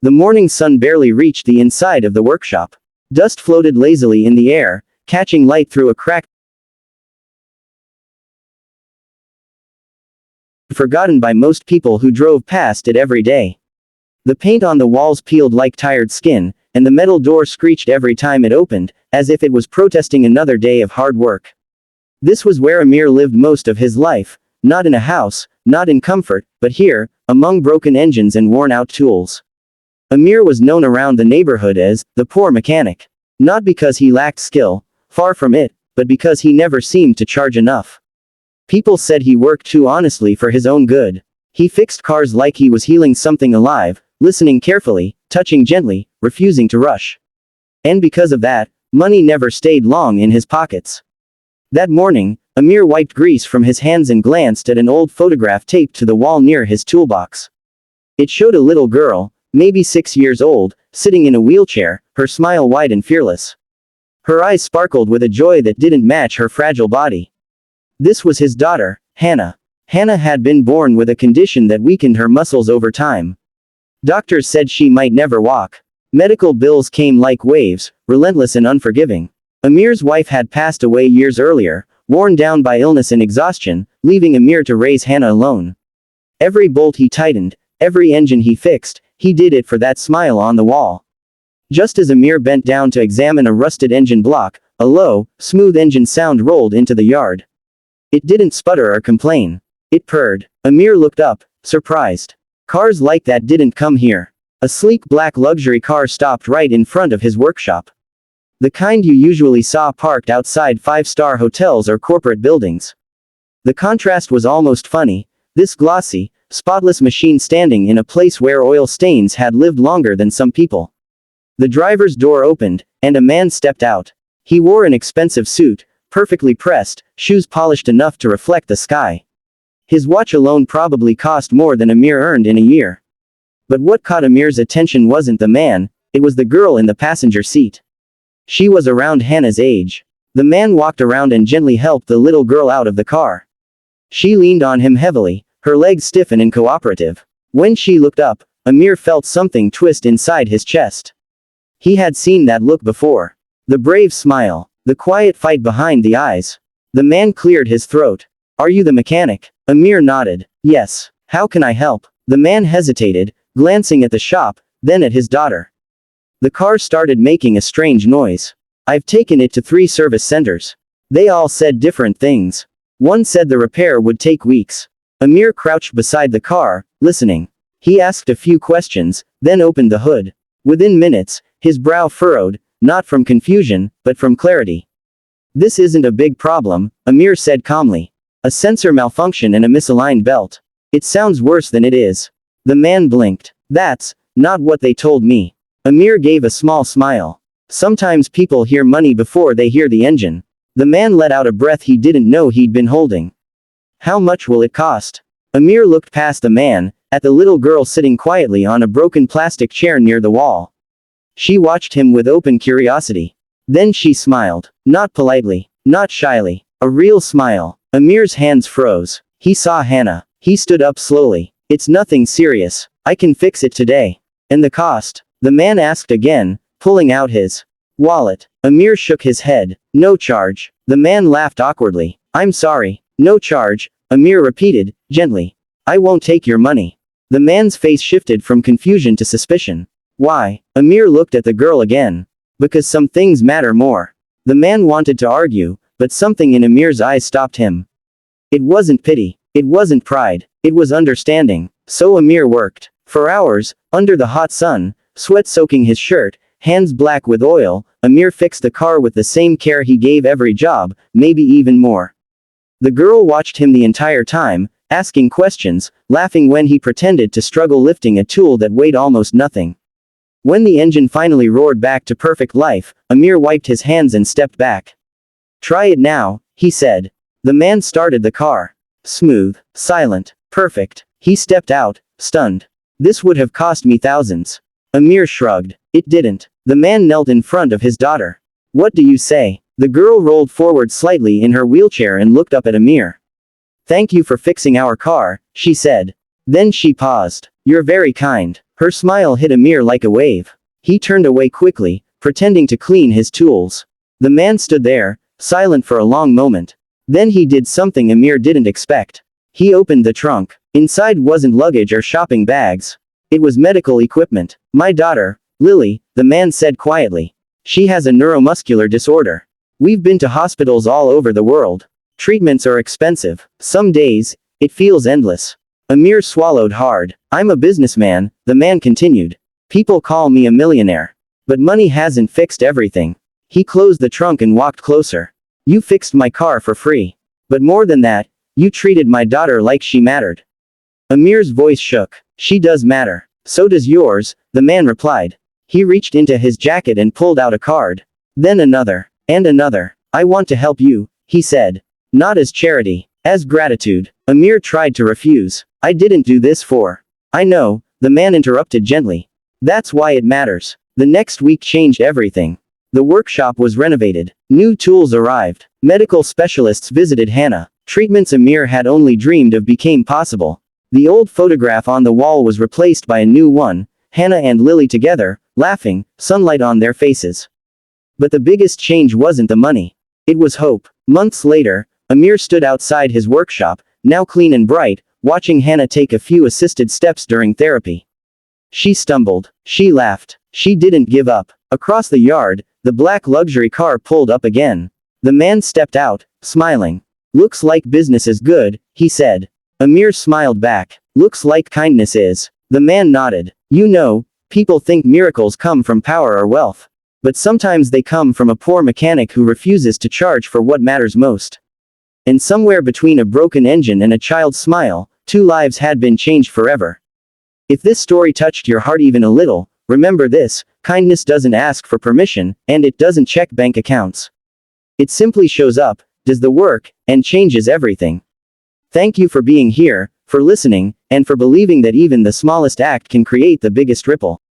The morning sun barely reached the inside of the workshop. Dust floated lazily in the air, catching light through a crack forgotten by most people who drove past it every day. The paint on the walls peeled like tired skin, and the metal door screeched every time it opened, as if it was protesting another day of hard work. This was where Amir lived most of his life, not in a house, not in comfort, but here, among broken engines and worn-out tools. Amir was known around the neighborhood as the poor mechanic. Not because he lacked skill, far from it, but because he never seemed to charge enough. People said he worked too honestly for his own good. He fixed cars like he was healing something alive, listening carefully, touching gently, refusing to rush. And because of that, money never stayed long in his pockets. That morning, Amir wiped grease from his hands and glanced at an old photograph taped to the wall near his toolbox. It showed a little girl, maybe 6 years old, sitting in a wheelchair, her smile wide and fearless. Her eyes sparkled with a joy that didn't match her fragile body. This was his daughter, Hannah. Hannah had been born with a condition that weakened her muscles over time. Doctors said she might never walk. Medical bills came like waves, relentless and unforgiving. Amir's wife had passed away years earlier, worn down by illness and exhaustion, leaving Amir to raise Hannah alone. Every bolt he tightened, every engine he fixed, he did it for that smile on the wall. Just as Amir bent down to examine a rusted engine block, a low, smooth engine sound rolled into the yard. It didn't sputter or complain. It purred. Amir looked up, surprised. Cars like that didn't come here. A sleek black luxury car stopped right in front of his workshop. The kind you usually saw parked outside five-star hotels or corporate buildings. The contrast was almost funny, this glossy, spotless machine standing in a place where oil stains had lived longer than some people. The driver's door opened, and a man stepped out. He wore an expensive suit, perfectly pressed, shoes polished enough to reflect the sky. His watch alone probably cost more than Amir earned in a year. But what caught Amir's attention wasn't the man, it was the girl in the passenger seat. She was around Hannah's age. The man walked around and gently helped the little girl out of the car. She leaned on him heavily, her legs stiff and uncooperative. When she looked up, Amir felt something twist inside his chest. He had seen that look before. The brave smile. The quiet fight behind the eyes. The man cleared his throat. "Are you the mechanic?" Amir nodded. "Yes. How can I help?" The man hesitated, glancing at the shop, then at his daughter. The car started making a strange noise. "I've taken it to 3 service centers. They all said different things. One said the repair would take weeks." Amir crouched beside the car, listening. He asked a few questions, then opened the hood. Within minutes, his brow furrowed, not from confusion, but from clarity. "This isn't a big problem," Amir said calmly. "A sensor malfunction and a misaligned belt. It sounds worse than it is." The man blinked. "That's not what they told me." Amir gave a small smile. "Sometimes people hear money before they hear the engine." The man let out a breath he didn't know he'd been holding. "How much will it cost?" Amir looked past the man, at the little girl sitting quietly on a broken plastic chair near the wall. She watched him with open curiosity. Then she smiled. Not politely. Not shyly. A real smile. Amir's hands froze. He saw Hannah. He stood up slowly. "It's nothing serious. I can fix it today." "And the cost?" the man asked again, pulling out his wallet. Amir shook his head. "No charge." The man laughed awkwardly. "I'm sorry. No charge," Amir repeated, gently. "I won't take your money." The man's face shifted from confusion to suspicion. "Why?" Amir looked at the girl again. "Because some things matter more." The man wanted to argue, but something in Amir's eyes stopped him. It wasn't pity. It wasn't pride. It was understanding. So Amir worked. For hours, under the hot sun, sweat soaking his shirt, hands black with oil, Amir fixed the car with the same care he gave every job, maybe even more. The girl watched him the entire time, asking questions, laughing when he pretended to struggle lifting a tool that weighed almost nothing. When the engine finally roared back to perfect life, Amir wiped his hands and stepped back. "Try it now," he said. The man started the car. Smooth, silent, perfect. He stepped out, stunned. "This would have cost me thousands." Amir shrugged. "It didn't." The man knelt in front of his daughter. "What do you say?" The girl rolled forward slightly in her wheelchair and looked up at Amir. "Thank you for fixing our car," she said. Then she paused. You're very kind. Her smile hit Amir like a wave. He turned away quickly, pretending to clean his tools. The man stood there, silent for a long moment. Then he did something Amir didn't expect. He opened the trunk. Inside wasn't luggage or shopping bags. It was medical equipment. My daughter, Lily, the man said quietly. She has a neuromuscular disorder. We've been to hospitals all over the world. Treatments are expensive. Some days, it feels endless. Amir swallowed hard. I'm a businessman, the man continued. People call me a millionaire. But money hasn't fixed everything. He closed the trunk and walked closer. You fixed my car for free. But more than that, you treated my daughter like she mattered. Amir's voice shook. She does matter. So does yours, the man replied. He reached into his jacket and pulled out a card. Then another. And another. I want to help you, he said. Not as charity. As gratitude. Amir tried to refuse. I didn't do this for. I know, the man interrupted gently. That's why it matters. The next week changed everything. The workshop was renovated. New tools arrived. Medical specialists visited Hannah. Treatments Amir had only dreamed of became possible. The old photograph on the wall was replaced by a new one, Hannah and Lily together, laughing, sunlight on their faces. But the biggest change wasn't the money. It was hope. Months later, Amir stood outside his workshop, now clean and bright, watching Hannah take a few assisted steps during therapy. She stumbled. She laughed. She didn't give up. Across the yard, the black luxury car pulled up again. The man stepped out, smiling. Looks like business is good, he said. Amir smiled back. Looks like kindness is. The man nodded. You know, people think miracles come from power or wealth. But sometimes they come from a poor mechanic who refuses to charge for what matters most. And somewhere between a broken engine and a child's smile, 2 lives had been changed forever. If this story touched your heart even a little, remember this, kindness doesn't ask for permission, and it doesn't check bank accounts. It simply shows up, does the work, and changes everything. Thank you for being here, for listening, and for believing that even the smallest act can create the biggest ripple.